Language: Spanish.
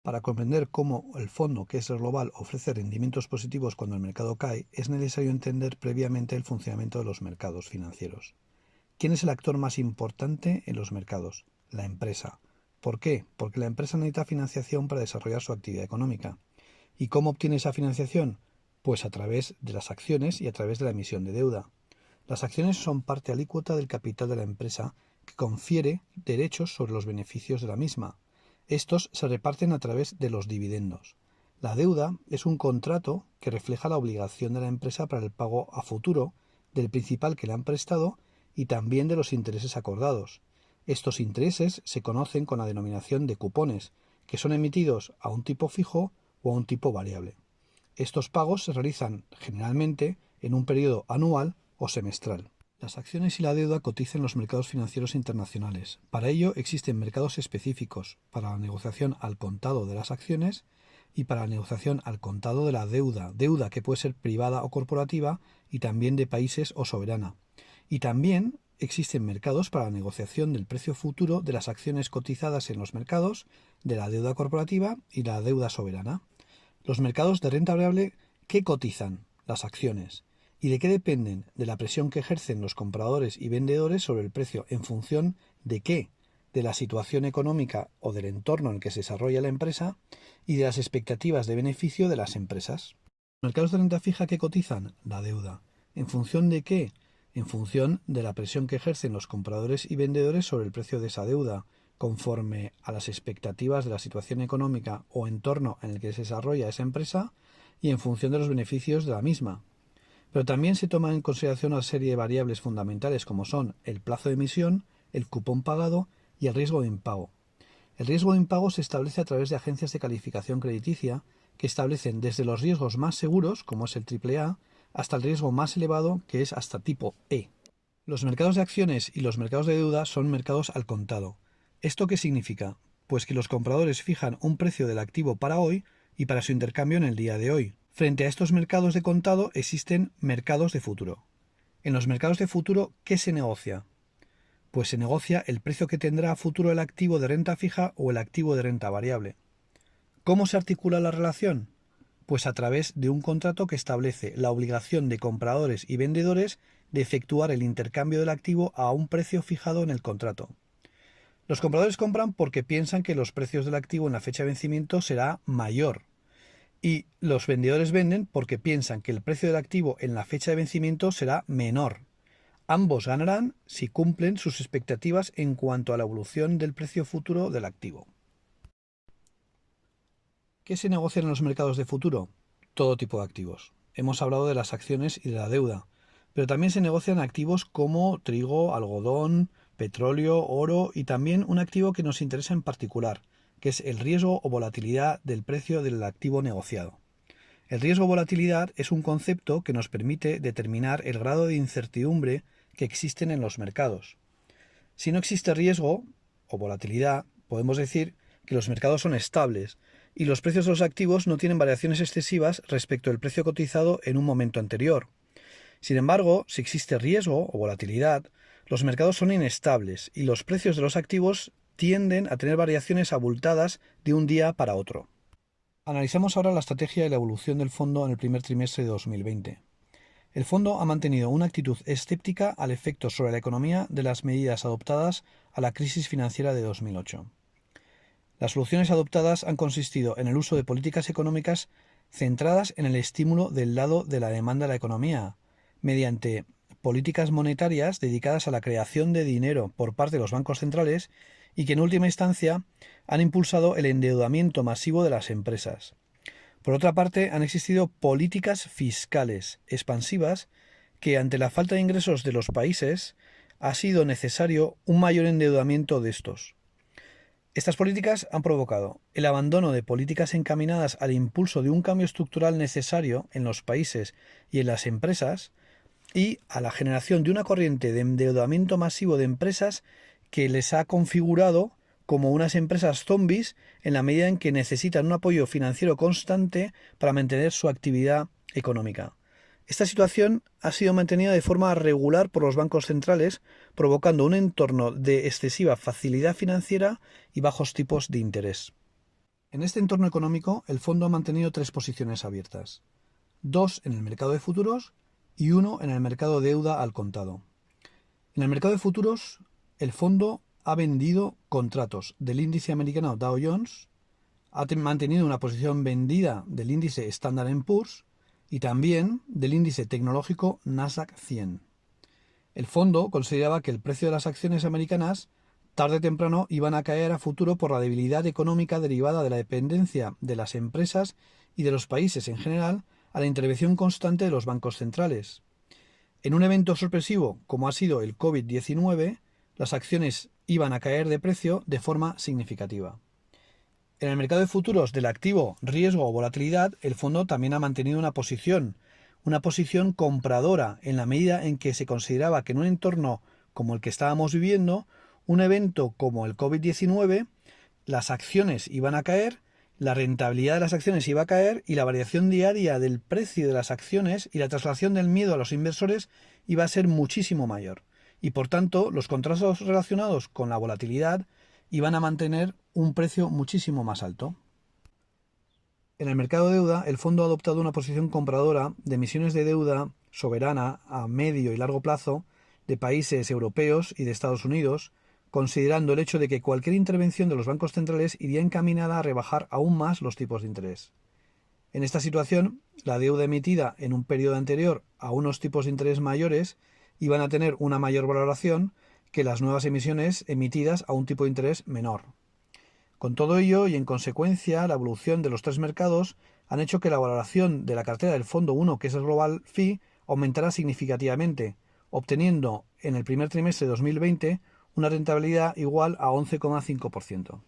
Para comprender cómo el fondo, que es el global, ofrece rendimientos positivos cuando el mercado cae, es necesario entender previamente el funcionamiento de los mercados financieros. ¿Quién es el actor más importante en los mercados? La empresa. ¿Por qué? Porque la empresa necesita financiación para desarrollar su actividad económica. ¿Y cómo obtiene esa financiación? Pues a través de las acciones y a través de la emisión de deuda. Las acciones son parte alícuota del capital de la empresa que confiere derechos sobre los beneficios de la misma. Estos se reparten a través de los dividendos. La deuda es un contrato que refleja la obligación de la empresa para el pago a futuro del principal que le han prestado y también de los intereses acordados. Estos intereses se conocen con la denominación de cupones, que son emitidos a un tipo fijo o a un tipo variable. Estos pagos se realizan generalmente en un periodo anual o semestral. Las acciones y la deuda cotizan en los mercados financieros internacionales. Para ello existen mercados específicos para la negociación al contado de las acciones y para la negociación al contado de la deuda, deuda que puede ser privada o corporativa y también de países o soberana. Y también existen mercados para la negociación del precio futuro de las acciones cotizadas en los mercados, de la deuda corporativa y la deuda soberana. Los mercados de renta variable, ¿qué cotizan? Las acciones. ¿Y de qué dependen? De la presión que ejercen los compradores y vendedores sobre el precio en función de qué, de la situación económica o del entorno en el que se desarrolla la empresa y de las expectativas de beneficio de las empresas. Los mercados de renta fija, ¿qué cotizan? La deuda. ¿En función de qué? En función de la presión que ejercen los compradores y vendedores sobre el precio de esa deuda, conforme a las expectativas de la situación económica o entorno en el que se desarrolla esa empresa y en función de los beneficios de la misma. Pero también se toma en consideración una serie de variables fundamentales como son el plazo de emisión, el cupón pagado y el riesgo de impago. El riesgo de impago se establece a través de agencias de calificación crediticia que establecen desde los riesgos más seguros, como es el AAA, hasta el riesgo más elevado, que es hasta tipo E. Los mercados de acciones y los mercados de deuda son mercados al contado. ¿Esto qué significa? Pues que los compradores fijan un precio del activo para hoy y para su intercambio en el día de hoy. Frente a estos mercados de contado existen mercados de futuro. En los mercados de futuro, ¿qué se negocia? Pues se negocia el precio que tendrá a futuro el activo de renta fija o el activo de renta variable. ¿Cómo se articula la relación? Pues a través de un contrato que establece la obligación de compradores y vendedores de efectuar el intercambio del activo a un precio fijado en el contrato. Los compradores compran porque piensan que los precios del activo en la fecha de vencimiento será mayor y los vendedores venden porque piensan que el precio del activo en la fecha de vencimiento será menor. Ambos ganarán si cumplen sus expectativas en cuanto a la evolución del precio futuro del activo. ¿Qué se negocia en los mercados de futuro? Todo tipo de activos. Hemos hablado de las acciones y de la deuda, pero también se negocian activos como trigo, algodón, petróleo, oro y también un activo que nos interesa en particular, que es el riesgo o volatilidad del precio del activo negociado. El riesgo o volatilidad es un concepto que nos permite determinar el grado de incertidumbre que existen en los mercados. Si no existe riesgo o volatilidad, podemos decir que los mercados son estables y los precios de los activos no tienen variaciones excesivas respecto del precio cotizado en un momento anterior. Sin embargo, si existe riesgo o volatilidad, los mercados son inestables y los precios de los activos tienden a tener variaciones abultadas de un día para otro. Analizamos ahora la estrategia y la evolución del fondo en el primer trimestre de 2020. El fondo ha mantenido una actitud escéptica al efecto sobre la economía de las medidas adoptadas a la crisis financiera de 2008. Las soluciones adoptadas han consistido en el uso de políticas económicas centradas en el estímulo del lado de la demanda de la economía, mediante políticas monetarias dedicadas a la creación de dinero por parte de los bancos centrales y que en última instancia han impulsado el endeudamiento masivo de las empresas. Por otra parte, han existido políticas fiscales expansivas que, ante la falta de ingresos de los países, ha sido necesario un mayor endeudamiento de estos. Estas políticas han provocado el abandono de políticas encaminadas al impulso de un cambio estructural necesario en los países y en las empresas y a la generación de una corriente de endeudamiento masivo de empresas que les ha configurado como unas empresas zombies en la medida en que necesitan un apoyo financiero constante para mantener su actividad económica. Esta situación ha sido mantenida de forma regular por los bancos centrales, provocando un entorno de excesiva facilidad financiera y bajos tipos de interés. En este entorno económico, el fondo ha mantenido 3 posiciones abiertas, 2 en el mercado de futuros y 1 en el mercado de deuda al contado. En el mercado de futuros, el fondo ha vendido contratos del índice americano Dow Jones, ha mantenido una posición vendida del índice Standard & Poor's y también del índice tecnológico Nasdaq 100. El fondo consideraba que el precio de las acciones americanas tarde o temprano iban a caer a futuro por la debilidad económica derivada de la dependencia de las empresas y de los países en general a la intervención constante de los bancos centrales. En un evento sorpresivo como ha sido el COVID-19, las acciones iban a caer de precio de forma significativa. En el mercado de futuros del activo riesgo o volatilidad, el fondo también ha mantenido una posición compradora en la medida en que se consideraba que en un entorno como el que estábamos viviendo, un evento como el COVID-19, las acciones iban a caer, la rentabilidad de las acciones iba a caer y la variación diaria del precio de las acciones y la traslación del miedo a los inversores iba a ser muchísimo mayor. Y por tanto, los contratos relacionados con la volatilidad iban a mantener un precio muchísimo más alto. En el mercado de deuda, el fondo ha adoptado una posición compradora de emisiones de deuda soberana a medio y largo plazo de países europeos y de Estados Unidos, considerando el hecho de que cualquier intervención de los bancos centrales iría encaminada a rebajar aún más los tipos de interés. En esta situación, la deuda emitida en un periodo anterior a unos tipos de interés mayores iban a tener una mayor valoración que las nuevas emisiones emitidas a un tipo de interés menor. Con todo ello y en consecuencia, la evolución de los 3 mercados han hecho que la valoración de la cartera del fondo 1, que es el Global FI, aumentará significativamente, obteniendo en el primer trimestre de 2020 una rentabilidad igual a 11,5%.